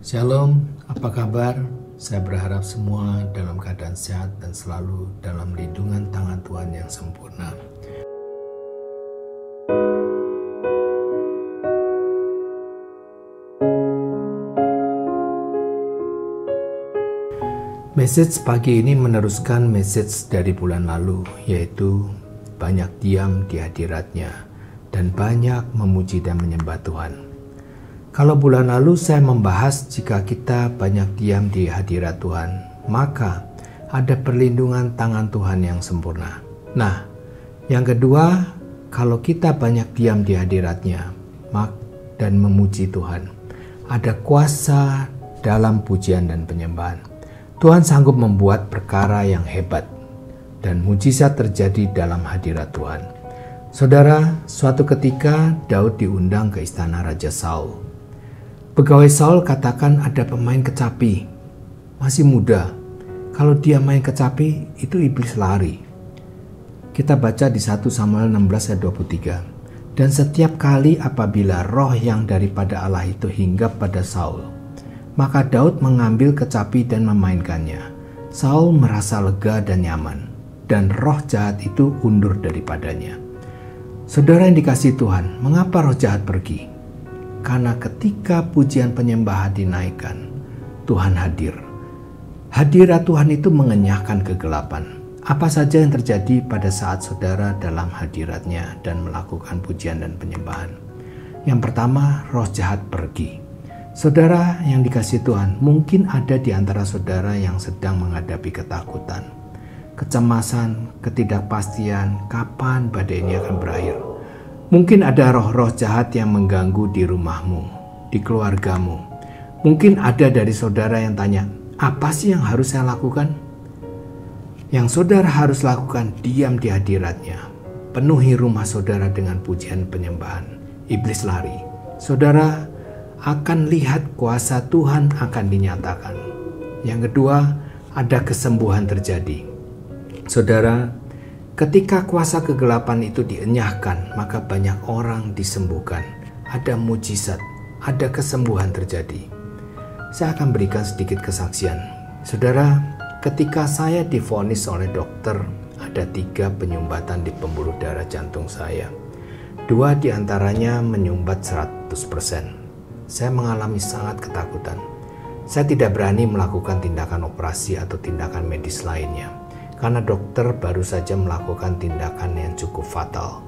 Shalom, apa kabar? Saya berharap semua dalam keadaan sehat dan selalu dalam lindungan tangan Tuhan yang sempurna. Message pagi ini meneruskan message dari bulan lalu, yaitu banyak diam di hadiratnya dan banyak memuji dan menyembah Tuhan. Kalau bulan lalu saya membahas jika kita banyak diam di hadirat Tuhan, maka ada perlindungan tangan Tuhan yang sempurna. Nah, yang kedua, kalau kita banyak diam di hadiratnya dan memuji Tuhan, ada kuasa dalam pujian dan penyembahan. Tuhan sanggup membuat perkara yang hebat dan mujizat terjadi dalam hadirat Tuhan. Saudara, suatu ketika Daud diundang ke istana Raja Saul. Pegawai Saul katakan ada pemain kecapi, masih muda. Kalau dia main kecapi, itu iblis lari. Kita baca di 1 Samuel 16 ayat 23. Dan setiap kali apabila roh yang daripada Allah itu hinggap pada Saul, maka Daud mengambil kecapi dan memainkannya. Saul merasa lega dan nyaman, dan roh jahat itu undur daripadanya. Saudara yang dikasihi Tuhan, mengapa roh jahat pergi? Karena ketika pujian penyembahan dinaikkan, Tuhan hadir. Hadirat Tuhan itu mengenyahkan kegelapan. Apa saja yang terjadi pada saat saudara dalam hadiratnya dan melakukan pujian dan penyembahan? Yang pertama, roh jahat pergi. Saudara yang dikasihi Tuhan, mungkin ada di antara saudara yang sedang menghadapi ketakutan, kecemasan, ketidakpastian, kapan badai ini akan berakhir. Mungkin ada roh-roh jahat yang mengganggu di rumahmu, di keluargamu. Mungkin ada dari saudara yang tanya, apa sih yang harus saya lakukan? Yang saudara harus lakukan, diam di hadiratnya. Penuhi rumah saudara dengan pujian penyembahan. Iblis lari. Saudara akan lihat kuasa Tuhan akan dinyatakan. Yang kedua, ada kesembuhan terjadi. Saudara, ketika kuasa kegelapan itu dienyahkan, maka banyak orang disembuhkan. Ada mujizat, ada kesembuhan terjadi. Saya akan berikan sedikit kesaksian. Saudara, ketika saya divonis oleh dokter, ada 3 penyumbatan di pembuluh darah jantung saya. 2 diantaranya menyumbat 100%. Saya mengalami sangat ketakutan. Saya tidak berani melakukan tindakan operasi atau tindakan medis lainnya, karena dokter baru saja melakukan tindakan yang cukup fatal.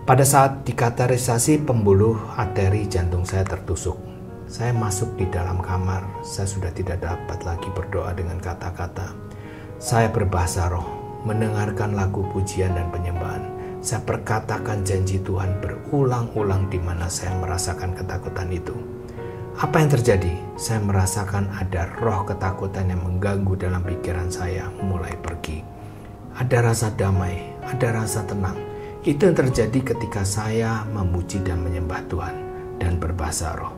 Pada saat dikateterisasi, pembuluh arteri jantung saya tertusuk. Saya masuk di dalam kamar, saya sudah tidak dapat lagi berdoa dengan kata-kata. Saya berbahasa roh, mendengarkan lagu pujian dan penyembahan. Saya perkatakan janji Tuhan berulang-ulang di mana saya merasakan ketakutan itu. Apa yang terjadi? Saya merasakan ada roh ketakutan yang mengganggu dalam pikiran saya mulai pergi. Ada rasa damai, ada rasa tenang. Itu yang terjadi ketika saya memuji dan menyembah Tuhan dan berbahasa roh.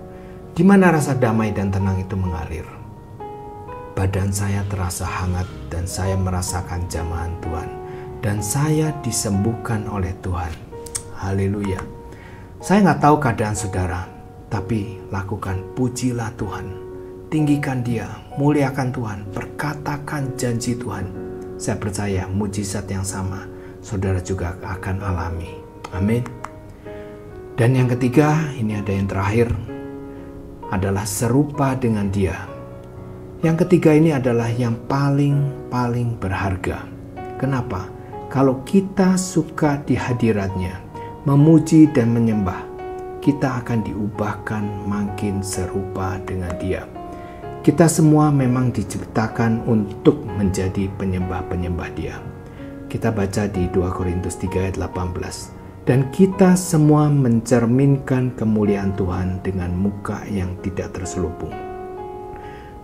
Di mana rasa damai dan tenang itu mengalir? Badan saya terasa hangat dan saya merasakan jamahan Tuhan. Dan saya disembuhkan oleh Tuhan. Haleluya. Saya nggak tahu keadaan saudara, tapi lakukan pujilah Tuhan. Tinggikan Dia, muliakan Tuhan, perkatakan janji Tuhan. Saya percaya mujizat yang sama saudara juga akan alami. Amin. Dan yang ketiga, ini ada yang terakhir, adalah serupa dengan Dia. Yang ketiga ini adalah yang paling berharga. Kenapa? Kalau kita suka di hadiratnya, memuji dan menyembah, kita akan diubahkan makin serupa dengan Dia. Kita semua memang diciptakan untuk menjadi penyembah-penyembah Dia. Kita baca di 2 Korintus 3 ayat 18. Dan kita semua mencerminkan kemuliaan Tuhan dengan muka yang tidak terselubung.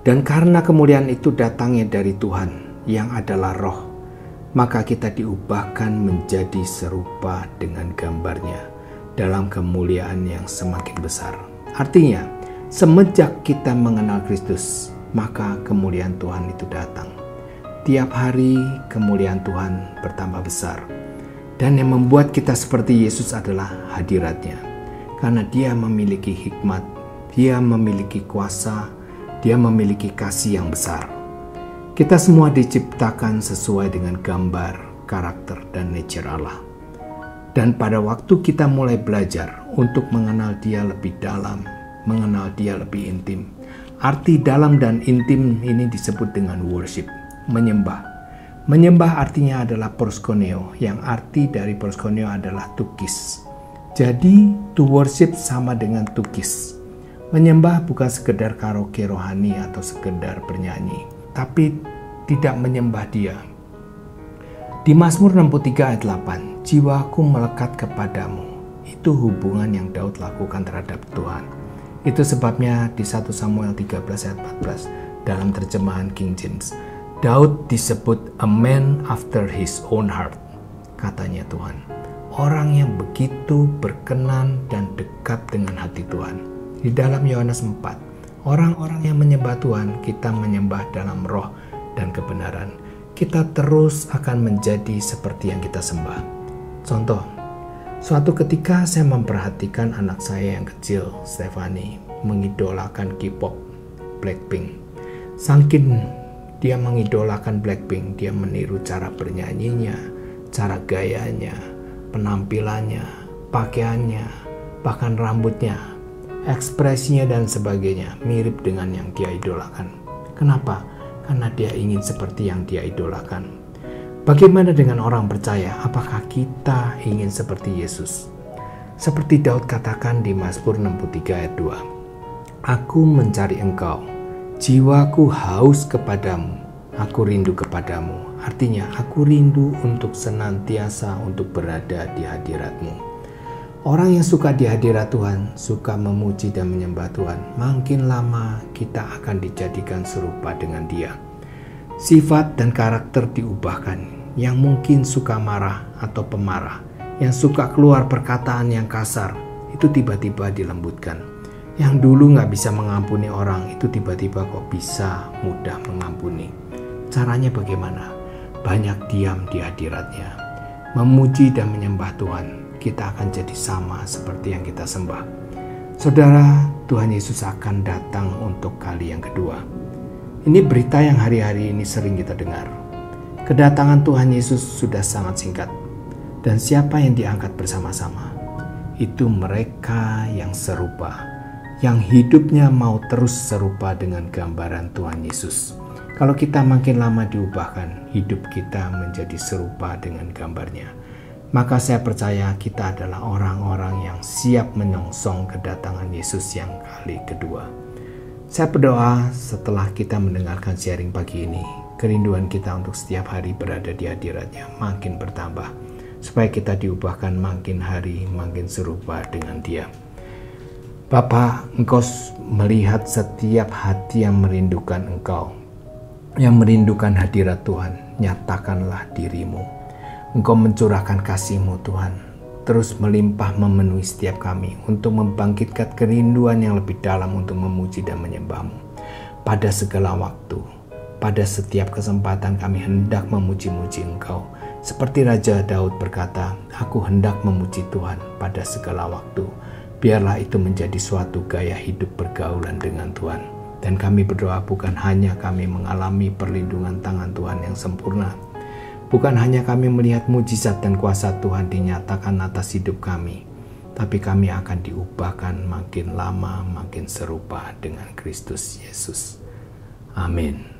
Dan karena kemuliaan itu datangnya dari Tuhan yang adalah roh, maka kita diubahkan menjadi serupa dengan gambarnya dalam kemuliaan yang semakin besar. Artinya, semenjak kita mengenal Kristus, maka kemuliaan Tuhan itu datang. Tiap hari kemuliaan Tuhan bertambah besar. Dan yang membuat kita seperti Yesus adalah hadiratnya. Karena Dia memiliki hikmat, Dia memiliki kuasa, Dia memiliki kasih yang besar. Kita semua diciptakan sesuai dengan gambar, karakter, dan nature Allah. Dan pada waktu kita mulai belajar untuk mengenal Dia lebih dalam, mengenal Dia lebih intim. Arti dalam dan intim ini disebut dengan worship, menyembah. Menyembah artinya adalah proskuneo, yang arti dari proskuneo adalah tukis. Jadi, to worship sama dengan tukis. Menyembah bukan sekedar karaoke rohani atau sekedar bernyanyi, tapi tidak menyembah Dia. Di Mazmur 63 ayat 8, jiwaku melekat kepadamu. Itu hubungan yang Daud lakukan terhadap Tuhan. Itu sebabnya di 1 Samuel 13 ayat 14 dalam terjemahan King James, Daud disebut a man after his own heart. Katanya Tuhan, orang yang begitu berkenan dan dekat dengan hati Tuhan. Di dalam Yohanes 4, orang-orang yang menyembah Tuhan, kita menyembah dalam roh dan kebenaran. Kita terus akan menjadi seperti yang kita sembah. Contoh, suatu ketika saya memperhatikan anak saya yang kecil, Stephanie, mengidolakan K-pop, Blackpink. Saking dia mengidolakan Blackpink, dia meniru cara bernyanyinya, cara gayanya, penampilannya, pakaiannya, bahkan rambutnya, ekspresinya dan sebagainya mirip dengan yang dia idolakan. Kenapa? Karena dia ingin seperti yang dia idolakan. Bagaimana dengan orang percaya? Apakah kita ingin seperti Yesus? Seperti Daud katakan di Mazmur 63 ayat 2, aku mencari Engkau, jiwaku haus kepadamu, aku rindu kepadamu. Artinya, aku rindu untuk senantiasa untuk berada di hadirat-Mu. Orang yang suka di hadirat Tuhan, suka memuji dan menyembah Tuhan, makin lama kita akan dijadikan serupa dengan Dia. Sifat dan karakter diubahkan. Yang mungkin suka marah atau pemarah, yang suka keluar perkataan yang kasar, itu tiba-tiba dilembutkan. Yang dulu gak bisa mengampuni orang, itu tiba-tiba kok bisa mudah mengampuni. Caranya bagaimana? Banyak diam di hadirat-Nya, memuji dan menyembah Tuhan. Kita akan jadi sama seperti yang kita sembah. Saudara, Tuhan Yesus akan datang untuk kali yang kedua. Ini berita yang hari-hari ini sering kita dengar. Kedatangan Tuhan Yesus sudah sangat singkat. Dan siapa yang diangkat bersama-sama? Itu mereka yang serupa, yang hidupnya mau terus serupa dengan gambaran Tuhan Yesus. Kalau kita makin lama diubahkan, hidup kita menjadi serupa dengan gambarnya. Maka saya percaya kita adalah orang-orang yang siap menyongsong kedatangan Yesus yang kali kedua. Saya berdoa setelah kita mendengarkan sharing pagi ini, kerinduan kita untuk setiap hari berada di hadirat-Nya makin bertambah, supaya kita diubahkan makin hari makin serupa dengan Dia. Bapa, Engkau melihat setiap hati yang merindukan Engkau, yang merindukan hadirat Tuhan. Nyatakanlah diri-Mu. Engkau mencurahkan kasih-Mu Tuhan, terus melimpah memenuhi setiap kami untuk membangkitkan kerinduan yang lebih dalam untuk memuji dan menyembah-Mu. Pada segala waktu, pada setiap kesempatan kami hendak memuji-muji Engkau. Seperti Raja Daud berkata, aku hendak memuji Tuhan pada segala waktu. Biarlah itu menjadi suatu gaya hidup pergaulan dengan Tuhan. Dan kami berdoa bukan hanya kami mengalami perlindungan tangan Tuhan yang sempurna, bukan hanya kami melihat mujizat dan kuasa Tuhan dinyatakan atas hidup kami, tapi kami akan diubahkan makin lama makin serupa dengan Kristus Yesus. Amin.